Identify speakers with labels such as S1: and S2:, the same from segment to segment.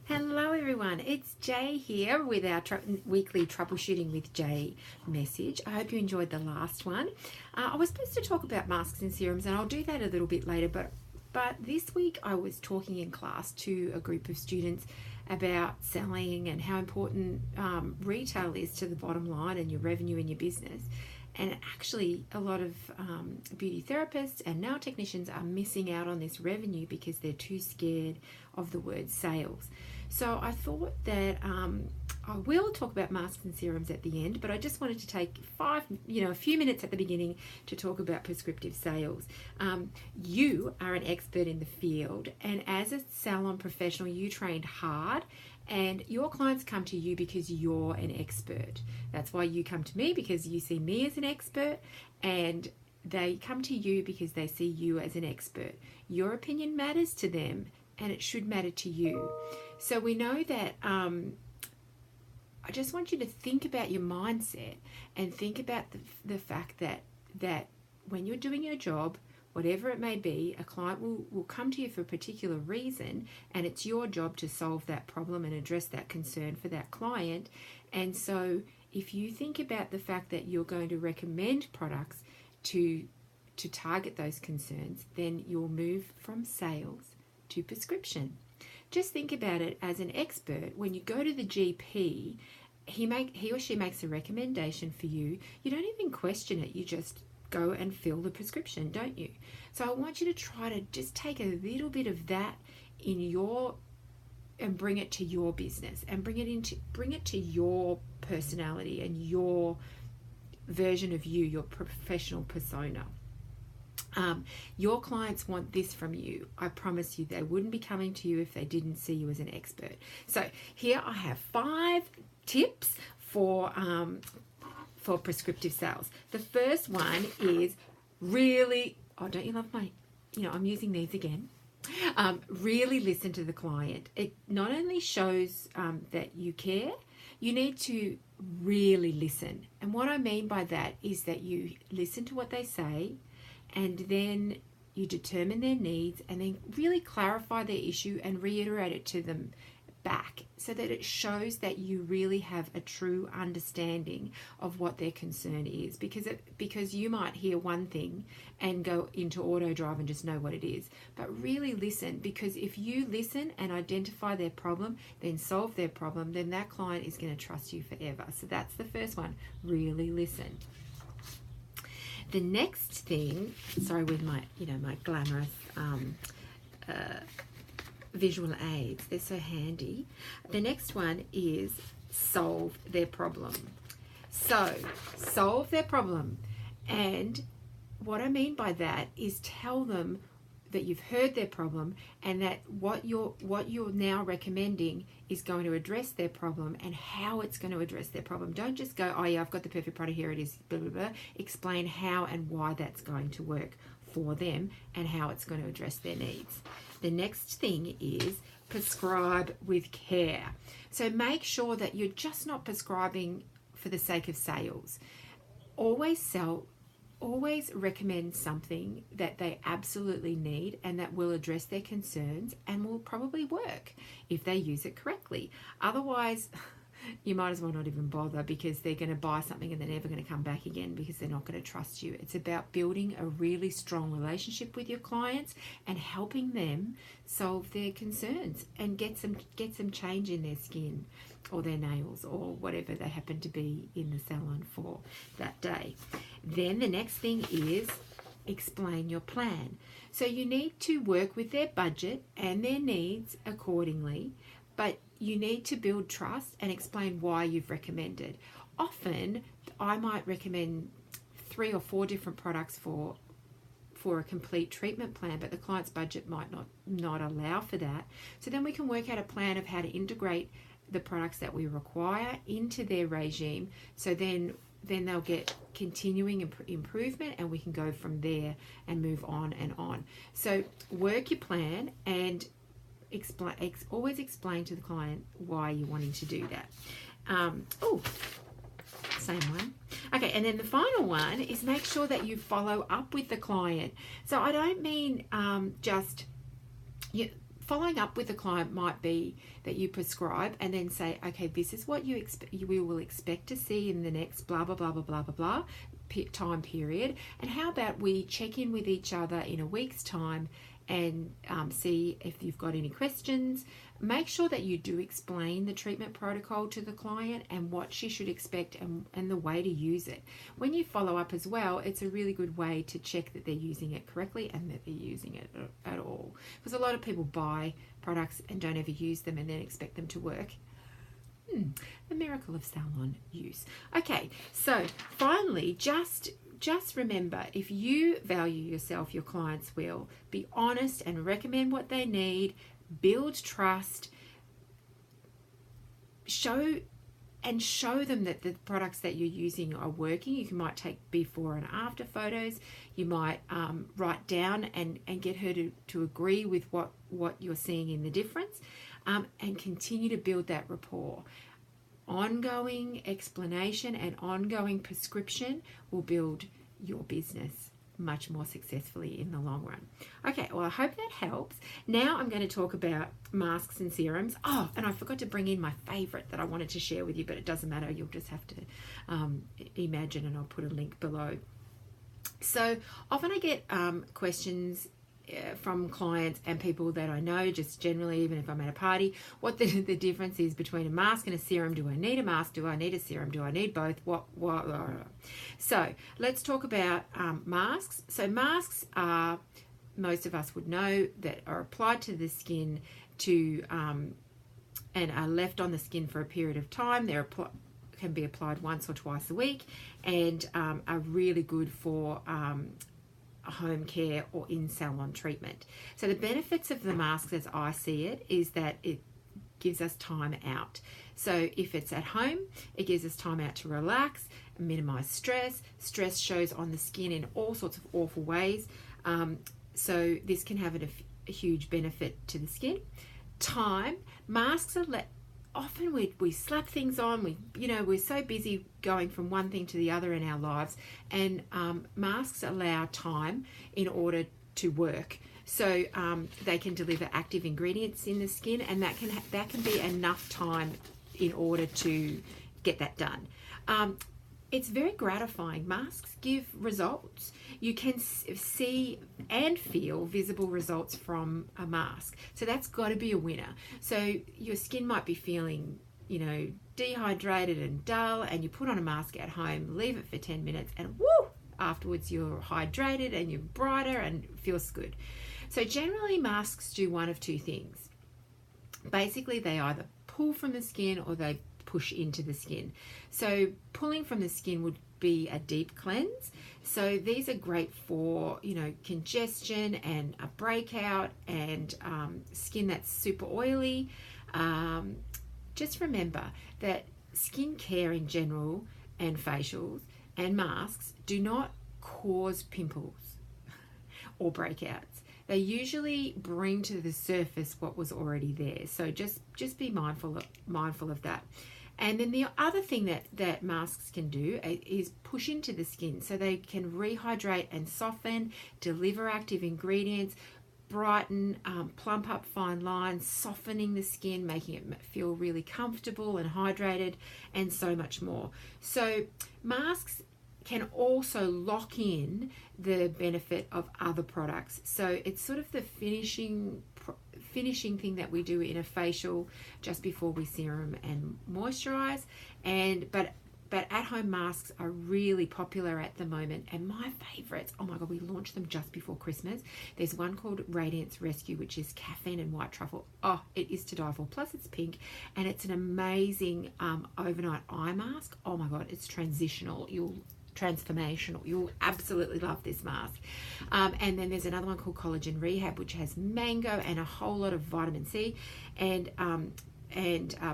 S1: Hello everyone, it's Jay here with our weekly Troubleshooting with Jay message. I hope you enjoyed the last one. I was supposed to talk about masks and serums, and I'll do that a little bit later, but this week I was talking in class to a group of students about selling and how important retail is to the bottom line and your revenue in your business. And actually, a lot of beauty therapists and nail technicians are missing out on this revenue because they're too scared of the word sales. So I thought that I will talk about masks and serums at the end, but I just wanted to take a few minutes at the beginning to talk about prescriptive sales. You are an expert in the field, and as a salon professional, you trained hard. And your clients come to you because you're an expert. That's why you come to me, because you see me as an expert, and they come to you because they see you as an expert. Your opinion matters to them, and it should matter to you. So we know that I just want you to think about your mindset and think about the fact that when you're doing your job, whatever it may be, a client will come to you for a particular reason, and it's your job to solve that problem and address that concern for that client. And so if you think about the fact that you're going to recommend products to target those concerns, then you'll move from sales to prescription. Just think about it as an expert. When you go to the GP, he or she makes a recommendation for you. You don't even question it. You just go and fill the prescription, don't you? So I want you to try to just take a little bit of that and bring it to your business, and bring it to your personality and your version of you, your professional persona. Your clients want this from you. I promise you, they wouldn't be coming to you if they didn't see you as an expert. So here I have 5 tips for prescriptive sales. The first one is really, don't you love I'm using these again. Really listen to the client. It not only shows that you care, you need to really listen. And what I mean by that is that you listen to what they say, and then you determine their needs, and then really clarify their issue and reiterate it to them back, so that it shows that you really have a true understanding of what their concern is, because you might hear one thing and go into auto drive and just know what it is. But really listen, because if you listen and identify their problem, then solve their problem, then that client is going to trust you forever. So that's the first one, really listen. The next thing, sorry, with my glamorous visual aids, they're so handy. The next one is solve their problem. So solve their problem, and what I mean by that is tell them that you've heard their problem, and that what you're now recommending is going to address their problem, and how it's going to address their problem. Don't just go, oh yeah, I've got the perfect product, here it is, blah, blah, blah. Explain how and why that's going to work for them, and how it's going to address their needs. The next thing is prescribe with care. So make sure that you're just not prescribing for the sake of sales. Always recommend something that they absolutely need and that will address their concerns and will probably work if they use it correctly. Otherwise, you might as well not even bother, because they're going to buy something and they're never going to come back again, because they're not going to trust you. It's about building a really strong relationship with your clients and helping them solve their concerns and get some change in their skin or their nails or whatever they happen to be in the salon for that day. Then the next thing is explain your plan. So you need to work with their budget and their needs accordingly, but you need to build trust and explain why you've recommended. Often I might recommend 3 or 4 different products for a complete treatment plan, but the client's budget might not allow for that. So then we can work out a plan of how to integrate the products that we require into their regime, so then they'll get continuing improvement, and we can go from there and move on and on. So work your plan and always explain to the client why you're wanting to do that. Same one. Okay, and then the final one is make sure that you follow up with the client. So I don't mean following up with the client might be that you prescribe and then say, okay, this is what you will expect to see in the next blah, blah, blah, blah, blah, blah, blah time period. And how about we check in with each other in a week's time and see if you've got any questions. Make sure that you do explain the treatment protocol to the client and what she should expect and the way to use it. When you follow up as well, it's a really good way to check that they're using it correctly and that they're using it at all. Because a lot of people buy products and don't ever use them and then expect them to work. The miracle of salon use. Okay, so finally, just remember, if you value yourself, your clients will. Be honest and recommend what they need. Build trust. Show them that the products that you're using are working. You might take before and after photos. You might write down and get her to agree with what you're seeing in the difference, and continue to build that rapport. Ongoing explanation and ongoing prescription will build your business much more successfully in the long run. Okay, well, I hope that helps. Now I'm going to talk about masks and serums. Oh, and I forgot to bring in my favorite that I wanted to share with you, but it doesn't matter. You'll just have to imagine, and I'll put a link below. So often I get questions from clients and people that I know, just generally, even if I'm at a party, what the difference is between a mask and a serum. Do I need a mask? Do I need a serum? Do I need both? What? So let's talk about masks. So masks are, most of us would know, that are applied to the skin and are left on the skin for a period of time. Can be applied once or twice a week, and are really good for home care or in salon treatment. So the benefits of the masks, as I see it, is that it gives us time out. So if it's at home, it gives us time out to relax, minimize stress. Stress shows on the skin in all sorts of awful ways. So this can have a huge benefit to the skin. Time. Masks are often we slap things on. We're so busy going from one thing to the other in our lives, and masks allow time in order to work. So they can deliver active ingredients in the skin, and that can be enough time in order to get that done. It's very gratifying. Masks give results. You can see and feel visible results from a mask. So that's got to be a winner. So your skin might be feeling, dehydrated and dull, and you put on a mask at home, leave it for 10 minutes, and woo, afterwards you're hydrated and you're brighter and it feels good. So generally masks do one of two things. Basically, they either pull from the skin or they push into the skin. So pulling from the skin would be a deep cleanse. So these are great for congestion and a breakout and skin that's super oily. Just remember that skincare in general and facials and masks do not cause pimples or breakouts. They usually bring to the surface what was already there. So just be mindful of that. And then the other thing that masks can do is push into the skin. So they can rehydrate and soften, deliver active ingredients, brighten, plump up fine lines, softening the skin, making it feel really comfortable and hydrated, and so much more. So masks can also lock in the benefit of other products. So it's sort of the finishing thing that we do in a facial just before we serum and moisturize. But at-home masks are really popular at the moment, and my favorites, oh my god, we launched them just before Christmas. There's one called Radiance Rescue, which is caffeine and white truffle. Oh, it is to die for. Plus it's pink, and it's an amazing overnight eye mask. Oh my god, it's transformational. You'll absolutely love this mask. And then there's another one called Collagen Rehab, which has mango and a whole lot of vitamin C and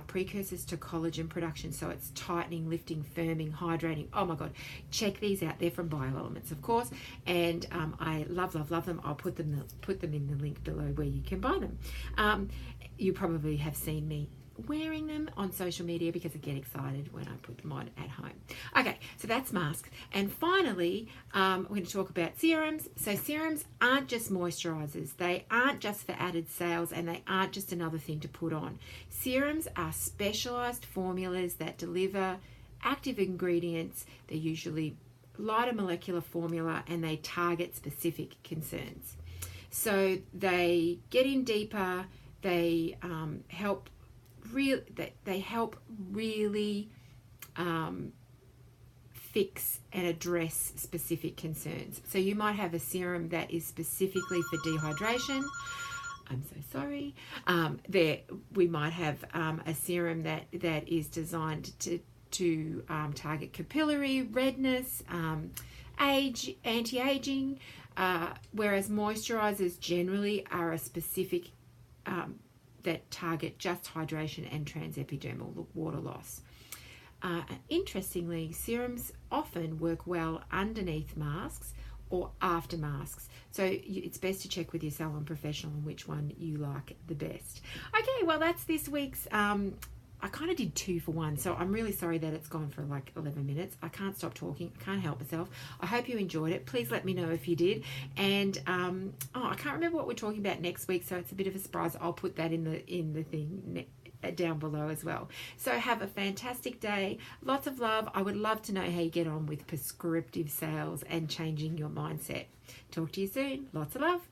S1: precursors to collagen production. So it's tightening, lifting, firming, hydrating. Oh my god, check these out. They're from Bioelements, of course, and I love them. I'll put them in the link below where you can buy them. You probably have seen me wearing them on social media because I get excited when I put them on at home. Okay, so that's masks. And finally, we're going to talk about serums. So serums aren't just moisturizers. They aren't just for added sales, and they aren't just another thing to put on. Serums are specialized formulas that deliver active ingredients. They're usually lighter molecular formula, and they target specific concerns. So they get in deeper. They help really fix and address specific concerns. So you might have a serum that is specifically for dehydration. I'm so sorry. We might have a serum that is designed to target capillary redness, anti-aging, whereas moisturizers generally are a specific that target just hydration and transepidermal water loss. Interestingly, serums often work well underneath masks or after masks. So it's best to check with your salon professional on which one you like the best. Okay, well, that's this week's I kind of did 2 for 1, so I'm really sorry that it's gone for like 11 minutes. I can't stop talking. I can't help myself. I hope you enjoyed it. Please let me know if you did. And I can't remember what we're talking about next week, so it's a bit of a surprise. I'll put that in the thing down below as well. So have a fantastic day. Lots of love. I would love to know how you get on with prescriptive sales and changing your mindset. Talk to you soon. Lots of love.